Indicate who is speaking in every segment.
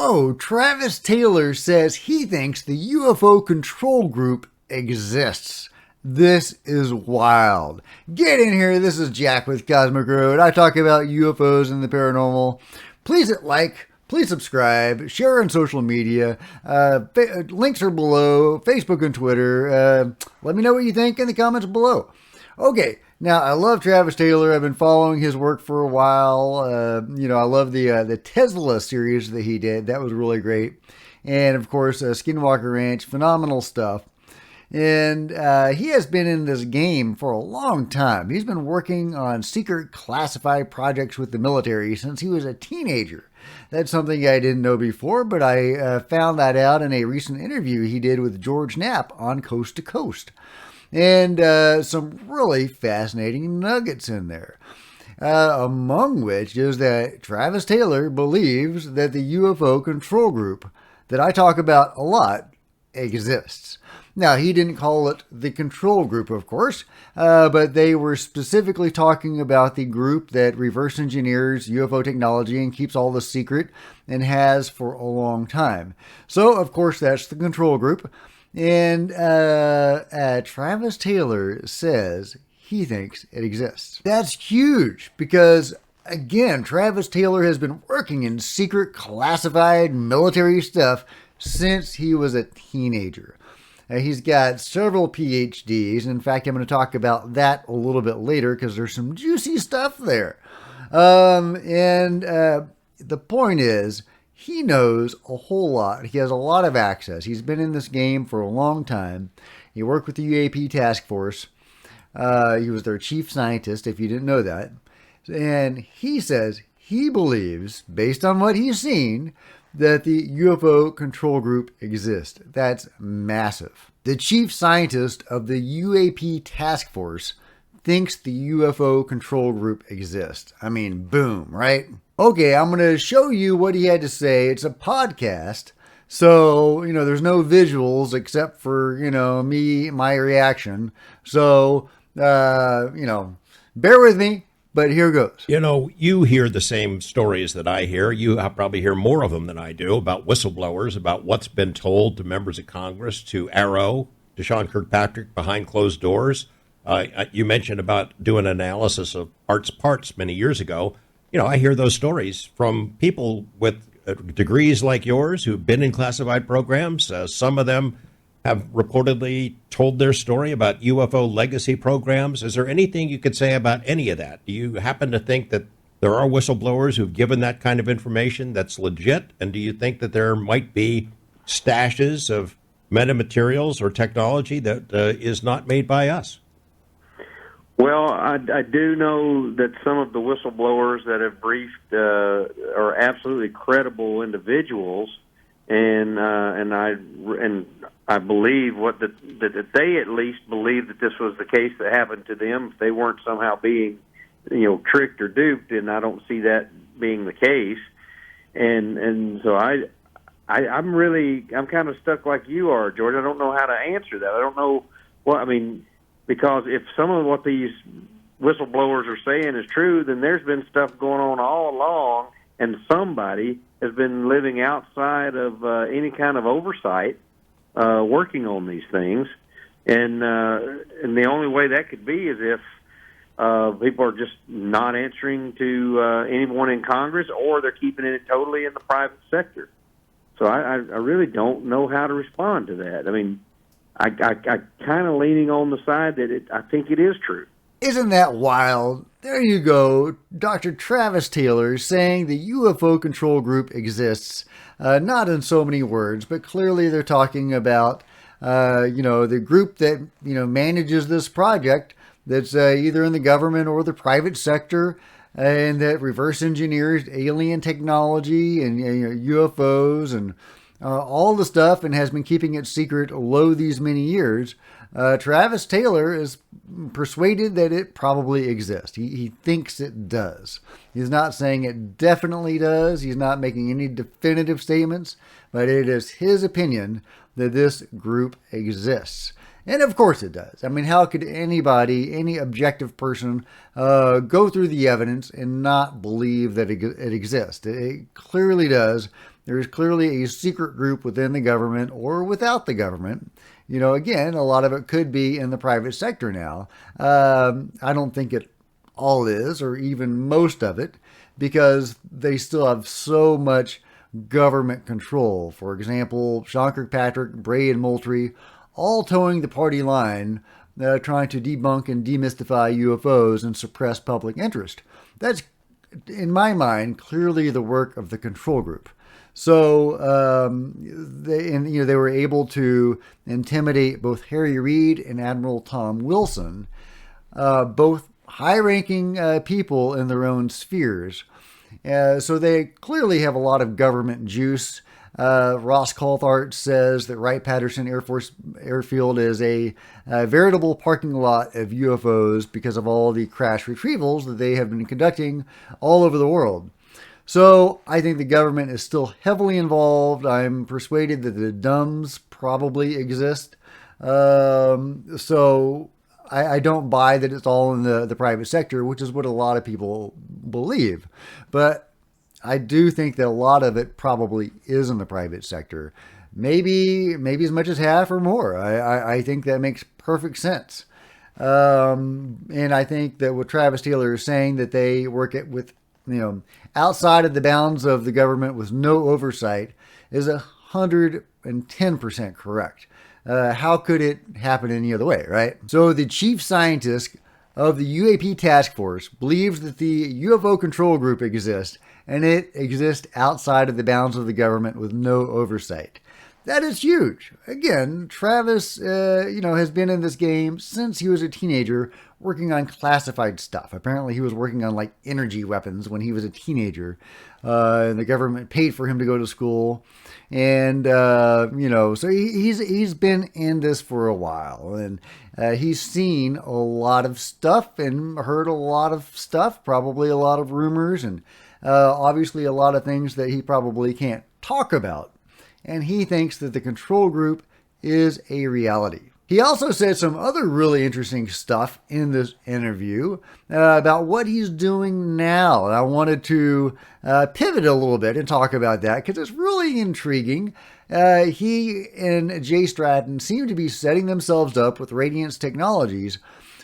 Speaker 1: Whoa, Travis Taylor says he thinks the UFO control group exists. This is wild. Get in here. This is Jack with Cosmic Road. I talk about UFOs and the paranormal. Please hit like. Please subscribe. Share on social media. Links are below. Facebook and Twitter. Let me know what you think in the comments below. Okay. Now, I love Travis Taylor. I've been following his work for a while. I love the Tesla series that he did. That was really great. And, of course, Skinwalker Ranch, phenomenal stuff. And he has been in this game for a long time. He's been working on secret classified projects with the military since he was a teenager. That's something I didn't know before, but I found that out in a recent interview he did with George Knapp on Coast to Coast. And some really fascinating nuggets in there. Among which is that Travis Taylor believes that the UFO control group that I talk about a lot exists. Now, he didn't call it the control group, of course, but they were specifically talking about the group that reverse engineers UFO technology and keeps all the secret and has for a long time. So, of course, that's the control group. And Travis Taylor says he thinks it exists. That's huge because, again, Travis Taylor has been working in secret classified military stuff since he was a teenager. He's got several PhDs. In fact, I'm going to talk about that a little bit later because there's some juicy stuff there. The point is, he knows a whole lot. He has a lot of access. He's been in this game for a long time. He worked with the U.A.P. task force. He was their chief scientist, if you didn't know that. And he says he believes, based on what he's seen, that the UFO control group exists. That's massive. The chief scientist of the U.A.P. task force thinks the UFO control group exists. I mean, boom, right? Okay, I'm going to show you what he had to say. It's a podcast, so, there's no visuals except for, me, my reaction. So, bear with me. But here goes.
Speaker 2: You hear the same stories that I hear. You probably hear more of them than I do about whistleblowers, about what's been told to members of Congress, to Arrow, to Sean Kirkpatrick behind closed doors. You mentioned about doing analysis of Art's parts many years ago. I hear those stories from people with degrees like yours who've been in classified programs. Some of them have reportedly told their story about UFO legacy programs. Is there anything you could say about any of that? Do you happen to think that there are whistleblowers who've given that kind of information that's legit? And do you think that there might be stashes of metamaterials or technology that is not made by us?
Speaker 3: Well, I do know that some of the whistleblowers that have briefed are absolutely credible individuals, and I believe that they at least believe that this was the case that happened to them. If they weren't somehow being, tricked or duped, and I don't see that being the case. And so I'm kind of stuck like you are, George. I don't know how to answer that. I don't know because if some of what these whistleblowers are saying is true, then there's been stuff going on all along, and somebody has been living outside of any kind of oversight, working on these things, and the only way that could be is if people are just not answering to anyone in Congress, or they're keeping it totally in the private sector. So I really don't know how to respond to that. I mean, I kind of leaning on the side that I think it is true.
Speaker 1: Isn't that wild? There you go. Dr. Travis Taylor saying the UFO control group exists. Not in so many words, but clearly they're talking about, the group that, manages this project that's either in the government or the private sector, and that reverse engineers alien technology and UFOs and all the stuff and has been keeping it secret low these many years. Travis Taylor is persuaded that it probably exists. He thinks it does. He's not saying it definitely does. He's not making any definitive statements, but it is his opinion that this group exists. And of course it does. I mean, how could anybody, any objective person, go through the evidence and not believe that it exists? It clearly does. there is clearly a secret group within the government or without the government. Again, a lot of it could be in the private sector now. I don't think it all is, or even most of it, because they still have so much government control. For example, Sean Kirkpatrick, Bray, and Moultrie all towing the party line, trying to debunk and demystify UFOs and suppress public interest. That's, in my mind, clearly the work of the control group. So they were able to intimidate both Harry Reid and Admiral Tom Wilson, both high-ranking people in their own spheres. So they clearly have a lot of government juice. Ross Coulthart says that Wright-Patterson Air Force Airfield is a veritable parking lot of UFOs because of all the crash retrievals that they have been conducting all over the world. So I think the government is still heavily involved. I'm persuaded that the DUMBs probably exist. So I don't buy that it's all in the private sector, which is what a lot of people believe. But I do think that a lot of it probably is in the private sector. Maybe as much as half or more. I think that makes perfect sense. And I think that what Travis Taylor is saying, that they work with outside of the bounds of the government with no oversight, is 110% correct. How could it happen any other way, right? So the chief scientist of the UAP task force believes that the UFO control group exists, and it exists outside of the bounds of the government with no oversight. That is huge. Again, Travis, has been in this game since he was a teenager, working on classified stuff. Apparently, he was working on energy weapons when he was a teenager, and the government paid for him to go to school. And so he's been in this for a while, and he's seen a lot of stuff and heard a lot of stuff, probably a lot of rumors, and obviously a lot of things that he probably can't talk about. And he thinks that the control group is a reality. He also said some other really interesting stuff in this interview about what he's doing now. And I wanted to pivot a little bit and talk about that because it's really intriguing. He and Jay Stratton seem to be setting themselves up with Radiance Technologies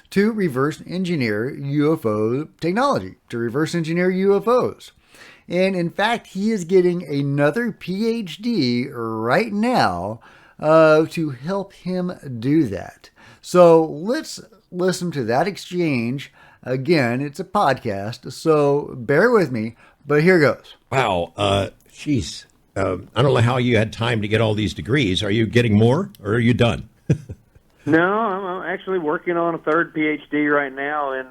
Speaker 1: to reverse engineer UFO technology, to reverse engineer UFOs. And in fact, he is getting another PhD right now to help him do that. So let's listen to that exchange. Again, it's a podcast, so bear with me, but here goes.
Speaker 2: Wow. Geez. I don't know how you had time to get all these degrees. Are you getting more, or are you done?
Speaker 3: No, I'm actually working on a third PhD right now in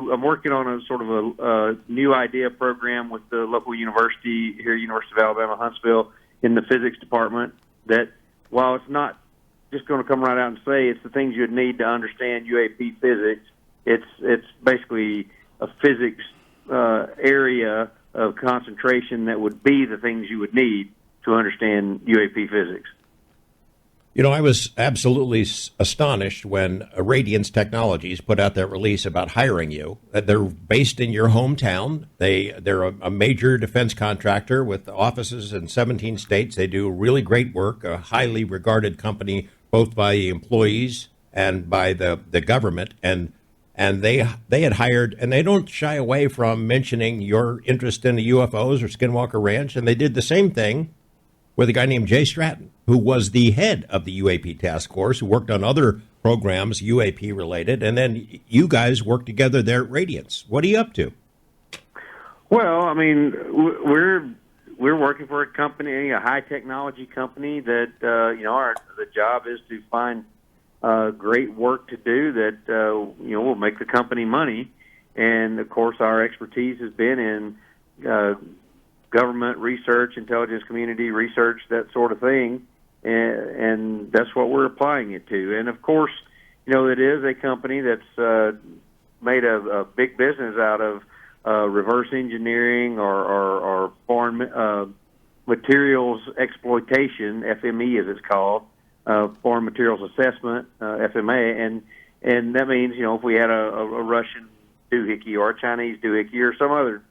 Speaker 3: I'm working on a sort of a new idea program with the local university here, University of Alabama, Huntsville, in the physics department, that while it's not just going to come right out and say it's the things you'd need to understand UAP physics, it's basically a physics area of concentration that would be the things you would need to understand UAP physics.
Speaker 2: I was absolutely astonished when Radiance Technologies put out that release about hiring you. They're based in your hometown. They're a major defense contractor with offices in 17 states. They do really great work, a highly regarded company both by the employees and by the government. And they had hired, and they don't shy away from mentioning your interest in the UFOs or Skinwalker Ranch, and they did the same thing with a guy named Jay Stratton, who was the head of the UAP task force, who worked on other programs, UAP related, and then you guys worked together there at Radiance. What are you up to?
Speaker 3: Well, I mean, we're working for a company, a high technology company that the job is to find great work to do that will make the company money, and of course our expertise has been in government research, intelligence community research, that sort of thing, and that's what we're applying it to. And of course, it is a company that's made a big business out of reverse engineering or foreign materials exploitation, FME as it's called, foreign materials assessment, FMA, and that means if we had a Russian doohickey or a Chinese doohickey or some other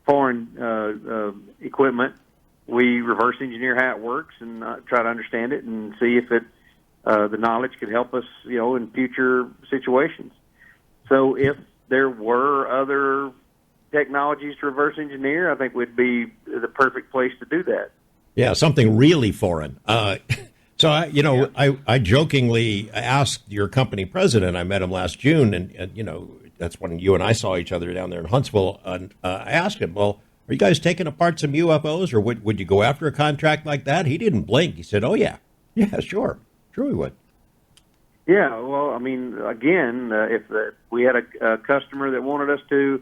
Speaker 3: foreign equipment, we reverse engineer how it works and try to understand it and see if the knowledge could help us, in future situations. So if there were other technologies to reverse engineer, I think would be the perfect place to do that.
Speaker 2: Yeah, something really foreign. So I jokingly asked your company president. I met him last June, and that's when you and I saw each other down there in Huntsville. And I asked him, "Well, are you guys taking apart some UFOs, or would you go after a contract like that?" He didn't blink. He said, "Oh yeah, sure we would."
Speaker 3: Yeah, well, I mean, again, if we had a customer that wanted us to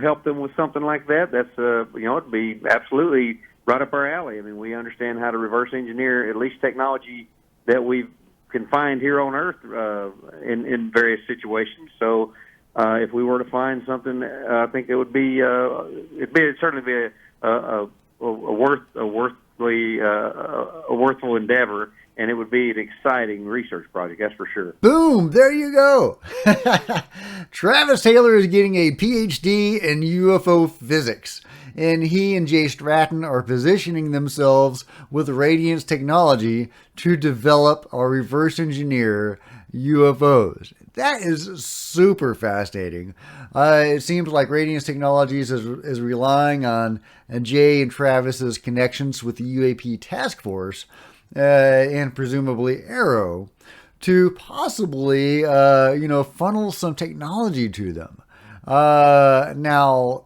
Speaker 3: help them with something like that, that's it'd be absolutely right up our alley. I mean, we understand how to reverse engineer at least technology that we can find here on Earth in various situations. So if we were to find something, I think it would be it'd certainly be a worthful endeavor. And it would be an exciting research project, that's for sure.
Speaker 1: Boom! There you go. Travis Taylor is getting a PhD in UFO physics, and he and Jay Stratton are positioning themselves with Radiance Technology to develop or reverse engineer UFOs. That is super fascinating. It seems like Radiance Technologies is relying on Jay and Travis's connections with the UAP task force, and presumably Arrow, to possibly, funnel some technology to them. Now,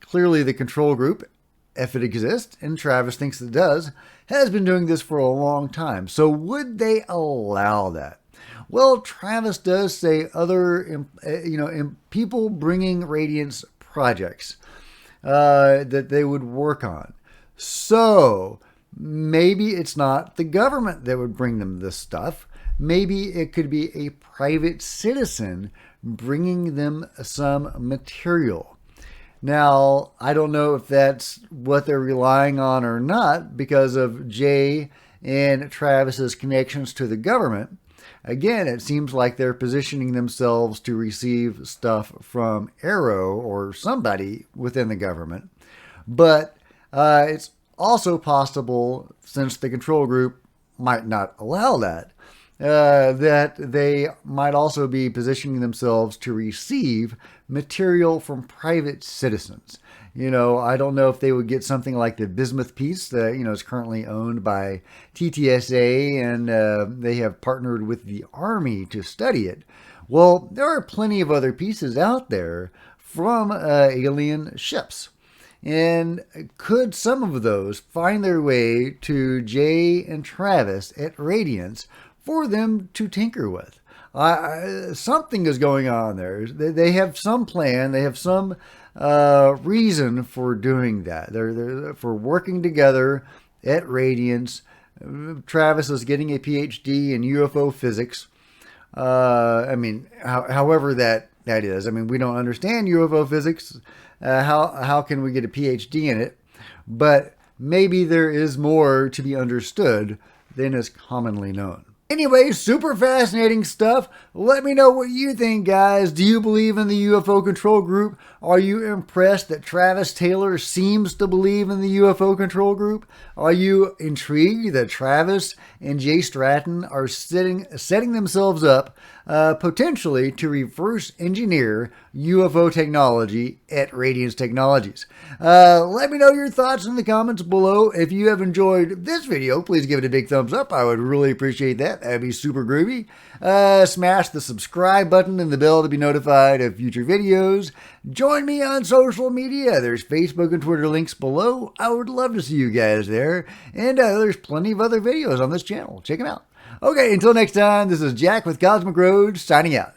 Speaker 1: clearly the control group, if it exists, and Travis thinks it does, has been doing this for a long time. So would they allow that? Well, Travis does say other, people bringing Radiance projects that they would work on. So maybe it's not the government that would bring them this stuff. Maybe it could be a private citizen bringing them some material. Now, I don't know if that's what they're relying on or not because of Jay and Travis's connections to the government. Again, it seems like they're positioning themselves to receive stuff from Arrow or somebody within the government. But it's also possible, since the control group might not allow that, that they might also be positioning themselves to receive material from private citizens. I don't know if they would get something like the bismuth piece that, is currently owned by TTSA, and they have partnered with the Army to study it. Well, there are plenty of other pieces out there from alien ships. And could some of those find their way to Jay and Travis at Radiance for them to tinker with? Something is going on there. They have some plan. They have some reason for doing that. They're for working together at Radiance. Travis is getting a PhD in UFO physics. However that is. We don't understand UFO physics. How can we get a PhD in it? But maybe there is more to be understood than is commonly known. Anyway, super fascinating stuff. Let me know what you think, guys. Do you believe in the UFO control group? Are you impressed that Travis Taylor seems to believe in the UFO control group? Are you intrigued that Travis and Jay Stratton are setting themselves up potentially to reverse engineer UFO technology at Radiance Technologies? Let me know your thoughts in the comments below. If you have enjoyed this video, please give it a big thumbs up. I would really appreciate that. That'd be super groovy. Smash the subscribe button and the bell to be notified of future videos. Join me on social media. There's Facebook and Twitter links below. I would love to see you guys there. And there's plenty of other videos on this channel. Check them out. Okay, until next time, this is Jack with Cosmic Road signing out.